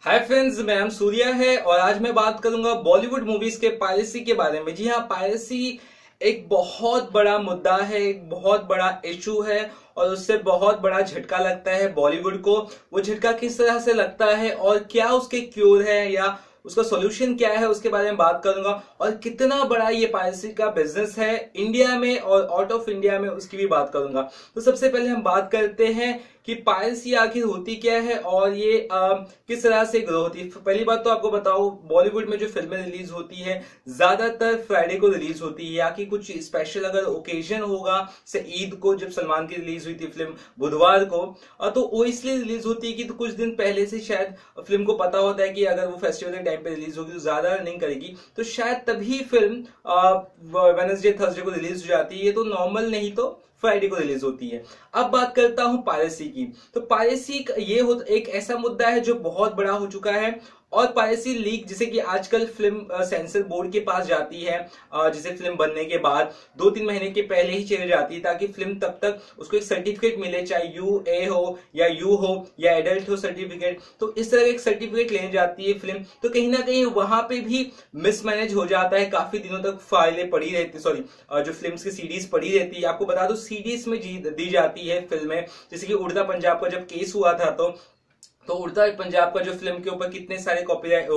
Hi friends, मैं नाम सूर्या है और आज मैं बात करूंगा बॉलीवुड मूवीज के पायरेसी के बारे में। जी हाँ, पायरेसी एक बहुत बड़ा मुद्दा है, एक बहुत बड़ा इशू है और उससे बहुत बड़ा झटका लगता है बॉलीवुड को। वो झटका किस तरह से लगता है और क्या उसके क्योर है या उसका सॉल्यूशन क्या है, उसके बारे में बात करूंगा। और कितना बड़ा ये पायरेसी का बिजनेस है इंडिया में और आउट ऑफ इंडिया में, उसकी भी बात करूंगा। तो सबसे पहले हम बात करते हैं कि पायरेसी आखिर होती क्या है और ये किस तरह से ग्रो होती है। पहली बात तो आपको बताओ, बॉलीवुड में जो फिल्में रिलीज होती है ज्यादातर फ्राइडे को रिलीज होती है, या कि कुछ स्पेशल अगर ओकेजन होगा, से ईद को जब सलमान की रिलीज हुई थी फिल्म बुधवार को, तो वो इसलिए रिलीज होती है कि तो कुछ दिन पहले से शायद फिल्म को पता होता है कि अगर वो फेस्टिवल के टाइम पे रिलीज होगी तो ज्यादा अर्निंग करेगी, तो शायद तभी फिल्म वेडनेसडे थर्सडे को रिलीज हो जाती है। ये तो नॉर्मल, नहीं तो फ्राइडे को रिलीज होती है। अब बात करता हूं पायरेसी की। तो पायरेसी ये एक ऐसा मुद्दा है जो बहुत बड़ा हो चुका है और पायरेसी लीक जैसे कि आजकल फिल्म सेंसर बोर्ड के पास जाती है, जैसे फिल्म बनने के बाद 2-3 महीने के पहले ही चली जाती है, ताकि फिल्म तब तक उसको एक सर्टिफिकेट मिले, चाहे UA हो या यू हो या एडल्ट हो सर्टिफिकेट। तो इस तरह एक सर्टिफिकेट लेने जाती है फिल्म, तो कहीं ना कहीं वहां पे भी मिसमैनेज हो जाता है। काफी दिनों तक फाइलें पड़ी रहती, सॉरी जो फिल्म की सीडीज पड़ी रहती है। आपको बता दो सीडीज में दी जाती है फिल्में, जैसे कि उड़ता पंजाब का जब केस हुआ था तो उड़ता पंजाब का जो फिल्म के ऊपर कितने सारे कॉपीराइट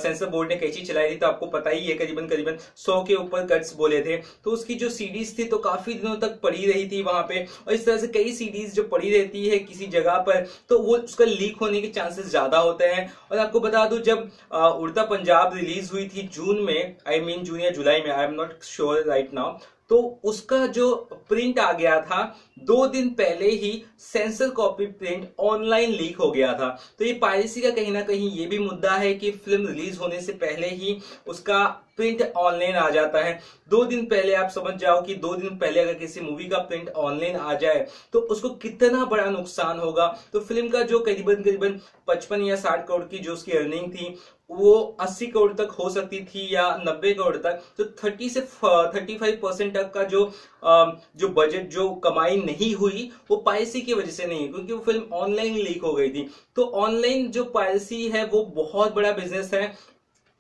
सेंसर बोर्ड ने कैची चलाई थी, तो आपको पता ही है, करीबन करीबन 100 के ऊपर कट्स बोले थे। तो उसकी जो सीडीज थी तो काफी दिनों तक पड़ी रही थी वहां पे, और इस तरह से कई सीडीज जो पड़ी रहती है किसी जगह पर, तो वो उसका लीक होने के चांसेस ज्यादा होते हैं। और आपको बता दूं, जब उड़ता पंजाब रिलीज हुई थी जून में, आई मीन जून या जुलाई में, I am not sure right now, तो उसका जो प्रिंट आ गया था 2 दिन पहले ही censor copy print online leak हो गया था। तो ये पायरेसी का कहीं ना कहीं ये भी मुद्दा है कि फिल्म रिलीज होने से पहले ही उसका प्रिंट ऑनलाइन आ जाता है। 2 दिन पहले आप समझ जाओ कि 2 दिन पहले अगर किसी मूवी का प्रिंट ऑनलाइन आ जाए तो उसको कितना बड़ा नुकसान होगा। तो फिल्म का जो करीबन करीबन 55 या 60 करोड़ की जो उसकी अर्निंग थी, वो 80 करोड़ तक हो सकती थी या 90 करोड़ तक। तो 30 से 35% तक का जो बजट, जो कमाई नहीं हुई, वो पायरेसी की वजह से नहीं, क्योंकि वो फिल्म ऑनलाइन लीक हो गई थी। तो ऑनलाइन जो पायरेसी है वो बहुत बड़ा बिजनेस है।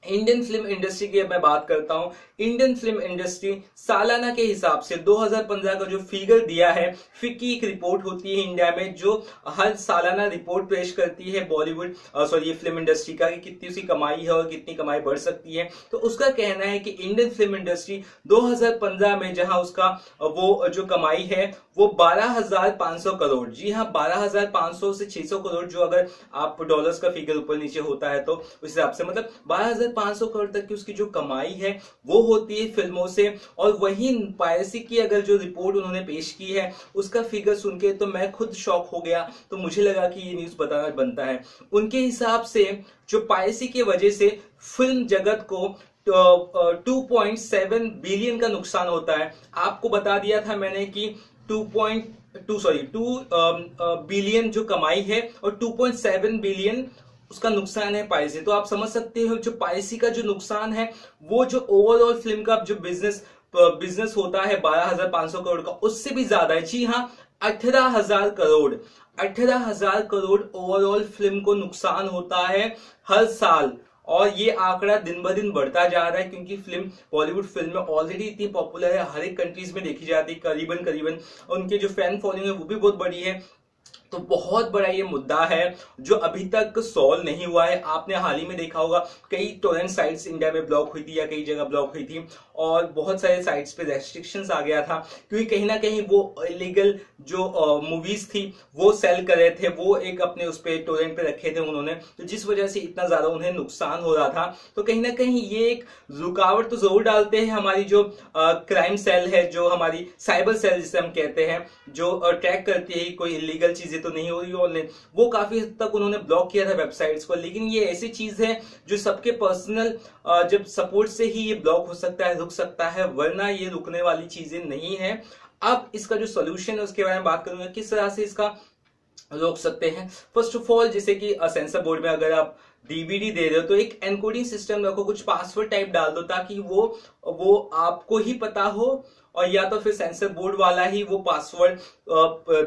इंडियन फिल्म इंडस्ट्री की मैं बात करता हूं। इंडियन फिल्म इंडस्ट्री सालाना के हिसाब से 2015 का जो फिगर दिया है, फिक्की एक रिपोर्ट होती है इंडिया में जो हर सालाना रिपोर्ट पेश करती है बॉलीवुड सॉरी ये फिल्म इंडस्ट्री का, कि कितनी उसकी कमाई है और कितनी कमाई बढ़ सकती है। तो उसका कहना है कि इंडियन फिल्म इंडस्ट्री 2015 में जहां उसका वो जो कमाई है वो 12,500 करोड़, जी हाँ 12,500 से 600 करोड़, जो अगर आप डॉलर्स का फिगर ऊपर नीचे होता है तो उस हिसाब से मतलब 12,500 करोड़ तक की उसकी जो कमाई है वो होती है फिल्मों से। और वही पायरेसी की अगर जो रिपोर्ट उन्होंने पेश की है उसका फिगर सुन के तो मैं खुद शॉक हो गया। तो मुझे लगा कि ये न्यूज बताना बनता है। उनके हिसाब से जो पायरेसी की वजह से फिल्म जगत को 2.7 बिलियन का नुकसान होता है। आपको बता दिया था मैंने कि 2 बिलियन जो कमाई है और 2.7 बिलियन उसका नुकसान है पायरेसी। तो आप समझ सकते हो जो पायरेसी का जो नुकसान है वो जो ओवरऑल फिल्म का जो बिजनेस होता है 12,500 करोड़ का, उससे भी ज्यादा है। जी हाँ, 18,000 करोड़ ओवरऑल फिल्म को नुकसान होता है हर साल। और ये आंकड़ा दिन ब दिन बढ़ता जा रहा है, क्योंकि फिल्म बॉलीवुड फिल्म ऑलरेडी इतनी पॉपुलर है, हर एक कंट्रीज में देखी जाती है करीबन करीबन, उनके जो फैन फॉलोइंग है वो भी बहुत बड़ी है। तो बहुत बड़ा ये मुद्दा है जो अभी तक सॉल्व नहीं हुआ है। आपने हाल ही में देखा होगा कई टोरेंट साइट्स इंडिया में ब्लॉक हुई थी या कई जगह ब्लॉक हुई थी और बहुत सारे साइट्स पे रेस्ट्रिक्शंस आ गया था, क्योंकि कहीं ना कहीं वो इलीगल जो मूवीज थी वो सेल कर रहे थे, वो एक अपने उस पे टोरेंट पे रखे थे उन्होंने, तो जिस वजह से इतना ज्यादा उन्हें नुकसान हो रहा था। तो कहीं ना कहीं ये एक रुकावट तो जरूर डालते हैं हमारी जो क्राइम सेल है, जो हमारी साइबर सेल जिसे हम कहते हैं, जो ट्रैक करती है कोई इलीगल चीजें तो नहीं हो रही ऑनलाइन, वो काफी हद तक उन्होंने ब्लॉक किया था वेबसाइट्स को। लेकिन ये ऐसी चीज है जो सबके पर्सनल जब सपोर्ट से ही ये ब्लॉक हो सकता है, रुक सकता है, वरना ये रुकने वाली चीजें नहीं है। अब इसका जो सोल्यूशन है उसके बारे में बात करूंगा, किस तरह से इसका रोक सकते हैं। फर्स्ट ऑफ ऑल, जैसे कि सेंसर बोर्ड में अगर आप डीवीडी दे रहे हो तो एक एनकोडिंग सिस्टम रखो, कुछ पासवर्ड टाइप डाल दो ताकि वो आपको ही पता हो और या तो फिर सेंसर बोर्ड वाला ही वो पासवर्ड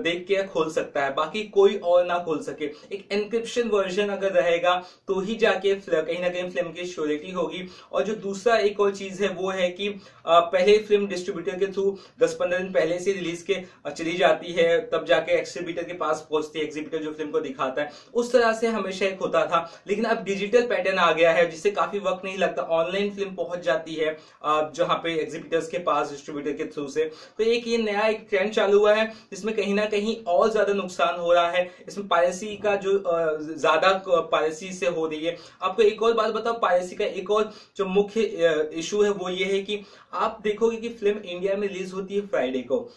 देख के खोल सकता है, बाकी कोई और ना खोल सके। एक एनक्रिप्शन वर्जन अगर रहेगा तो ही जाके कहीं ना कहीं फिल्म की श्योरिटी होगी। और जो दूसरा एक और चीज है वो है कि पहले फिल्म डिस्ट्रीब्यूटर के थ्रू 10-15 दिन पहले से रिलीज के चली जाती है, तब जाके एक्सिबिटर के पास पहुंचती है, एक्सिबिटर जो फिल्म को दिखाता है। उस तरह से हमेशा एक होता था, लेकिन अब डिजिटल पैटर्न आ गया है जिससे काफी वक्त नहीं लगता, ऑनलाइन फिल्म पहुंच जाती है जहां पे एक्सिबिटर्स के पास डिस्ट्रीब्यूटर के थ्रू से। तो एक ये नया एक ट्रेंड चालू हुआ है जिसमें कहीं ना कहीं और ज्यादा नुकसान हो रहा है। इसमें पायरेसी का जो ज्यादा पायरेसी से हो रही है। आपको एक और बात बताओ, पायरेसी का एक और जो मुख्य इशू है वो ये है कि आप देखोगे कि फिल्म इंडिया में रिलीज होती है फ्राइडे को,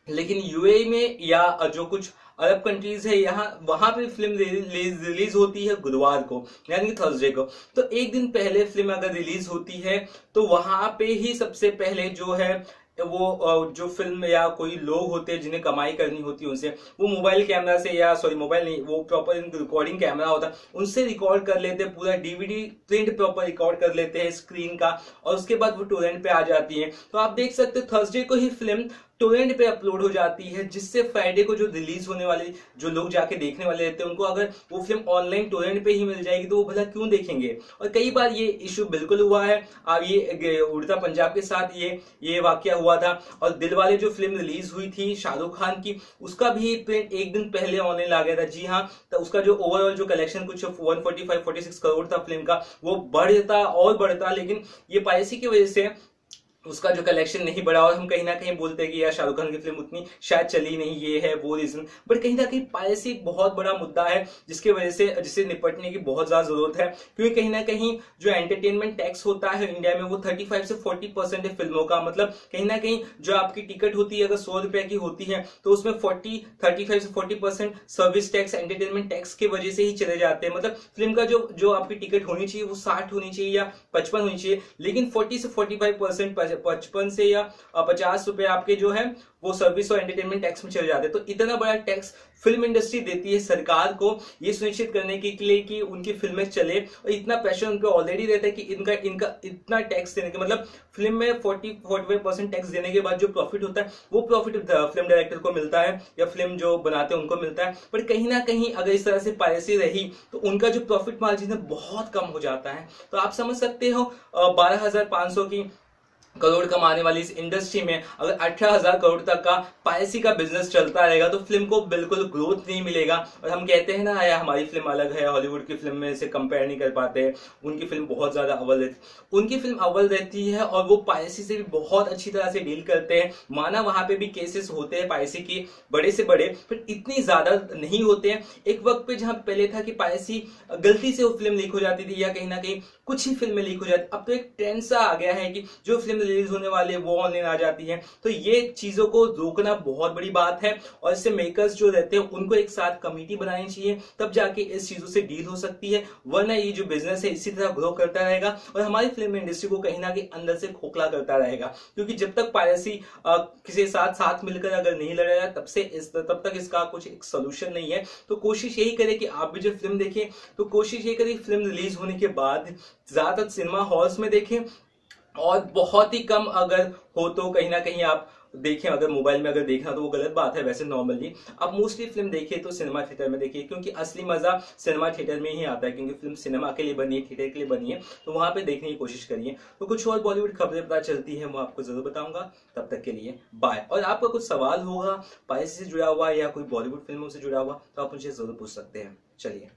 लेकिन यूएई में या जो कुछ अरब कंट्रीज है यहाँ वहां पे फिल्म रिलीज होती है गुरुवार को, यानी कि थर्सडे को। तो एक दिन पहले फिल्म अगर रिलीज होती है तो वहां पे ही सबसे पहले जो है वो जो फिल्म या कोई लोग होते हैं जिन्हें कमाई करनी होती है उनसे, वो मोबाइल कैमरा से, या सॉरी मोबाइल नहीं, वो प्रॉपर रिकॉर्डिंग कैमरा होता है उनसे रिकॉर्ड कर लेते हैं, पूरा डीवीडी प्रिंट प्रॉपर रिकॉर्ड कर लेते हैं स्क्रीन का, और उसके बाद वो टोरेंट पे आ जाती है। तो आप देख सकते हो थर्सडे को ही फिल्म टोरेंट पे अपलोड हो जाती है, जिससे फ्राइडे को जो रिलीज होने वाले जो लोग जाके देखने वाले रहते हैं उनको अगर वो फिल्म ऑनलाइन टोरेंट पे ही मिल जाएगी तो वो भला क्यों देखेंगे। और कई बार ये इशू बिल्कुल हुआ है। अब ये उड़ता पंजाब के साथ ये वाकया हुआ था, और दिलवाले जो फिल्म रिलीज हुई थी शाहरुख खान की, उसका भी प्रिंट एक दिन पहले ऑनलाइन आ गया था। जी हाँ, तो उसका जो ओवरऑल जो कलेक्शन कुछ 145-46 करोड़ था फिल्म का, वो बढ़ता और बढ़ता, लेकिन ये पायरेसी की वजह से उसका जो कलेक्शन नहीं बढ़ा। और हम कहीं ना कहीं बोलते हैं कि यार शाहरुख खान की फिल्म उतनी शायद चली नहीं, ये है वो रीजन, बट कहीं ना कहीं पायरेसी एक बहुत बड़ा मुद्दा है जिसके वजह से जिससे निपटने की बहुत ज्यादा जरूरत है। क्योंकि कहीं ना कहीं जो एंटरटेनमेंट टैक्स होता है इंडिया में वो 35 से 40% है फिल्मों का। मतलब कहीं ना कहीं जो आपकी टिकट होती है अगर 100 रुपए की होती है तो उसमें 35 से 40% सर्विस टैक्स, एंटरटेनमेंट टैक्स की वजह से ही चले जाते हैं। मतलब फिल्म का जो आपकी टिकट होनी चाहिए वो 60 होनी चाहिए या 55 होनी चाहिए, लेकिन 40 से 45% 55 से या 50 रुपए आपके जो है वो सर्विस और एंटरटेनमेंट टैक्स में चले जाते हैं। तो इतना बड़ा टैक्स फिल्म इंडस्ट्री देती है सरकार को ये सुनिश्चित करने के लिए कि उनकी फिल्में चले, और इतना प्रेशर उन पे ऑलरेडी रहता है कि इनका इतना टैक्स देने के मतलब फिल्म में 40-45% टैक्स देने के बाद जो प्रॉफिट होता है वो प्रॉफिट फिल्म डायरेक्टर को मिलता है या फिल्म जो बनाते हैं उनको मिलता है। पर कहीं ना कहीं अगर इस तरह से पायरेसी रही तो उनका जो प्रॉफिट मार्जिन है बहुत कम हो जाता है। तो आप समझ सकते हो 12,500 की करोड़ कमाने वाली इस इंडस्ट्री में अगर 18,000 करोड़ तक का पायरेसी का बिजनेस चलता रहेगा तो फिल्म को बिल्कुल ग्रोथ नहीं मिलेगा। और हम कहते हैं ना यार हमारी फिल्म अलग है, हॉलीवुड की फिल्म में से कंपेयर नहीं कर पाते, उनकी फिल्म बहुत ज्यादा अव्वल रहती, उनकी फिल्म अव्वल रहती है और वो पायरेसी से भी बहुत अच्छी तरह से डील करते हैं। माना वहां पे भी केसेस होते हैं पायरेसी की बड़े से बड़े, फिर इतनी ज्यादा नहीं होते हैं। एक वक्त पे जहां पहले था कि पायरेसी गलती से वो फिल्म लीक हो जाती थी या कहीं ना कहीं कुछ ही फिल्में लीक हो जाती, अब तो एक ट्रेंड सा आ गया है कि जो फिल्म रिलीज होने वाले वो ऑनलाइन आ जाती है। तो ये चीजों को रोकना बहुत बड़ी बात है, और इससे मेकर्स जो रहते हैं उनको एक साथ कमेटी बनानी चाहिए, तब जाके इस चीजों से डील हो सकती है। वरना ये जो बिजनेस है इसी तरह ग्रो करता रहेगा और हमारी फिल्म इंडस्ट्री को कहीं ना कहीं अंदर से खोखला करता रहेगा। क्योंकि जब तक पायरेसी किसी साथ मिलकर अगर नहीं लड़ेगा तब तक इसका कुछ एक सोल्यूशन नहीं है। तो कोशिश यही करें कि आप भी जब फिल्म देखें तो कोशिश यही करें फिल्म रिलीज होने के बाद ज्यादातर सिनेमा हॉल्स में देखें, और बहुत ही कम अगर हो तो कहीं ना कहीं आप देखें। अगर मोबाइल में अगर देखना तो वो गलत बात है, वैसे नॉर्मली आप मोस्टली फिल्म देखिए तो सिनेमा थिएटर में देखिए, क्योंकि असली मजा सिनेमा थिएटर में ही आता है। क्योंकि फिल्म सिनेमा के लिए बनी है, थिएटर के लिए बनी है, तो वहां पे देखने की कोशिश करिए। तो कुछ और बॉलीवुड खबरें पता चलती है वो आपको जरूर बताऊंगा। तब तक के लिए बाय। और आपका कुछ सवाल होगा पायरेसी से जुड़ा हुआ या कोई बॉलीवुड फिल्मों से जुड़ा हुआ तो आप मुझे जरूर पूछ सकते हैं। चलिए।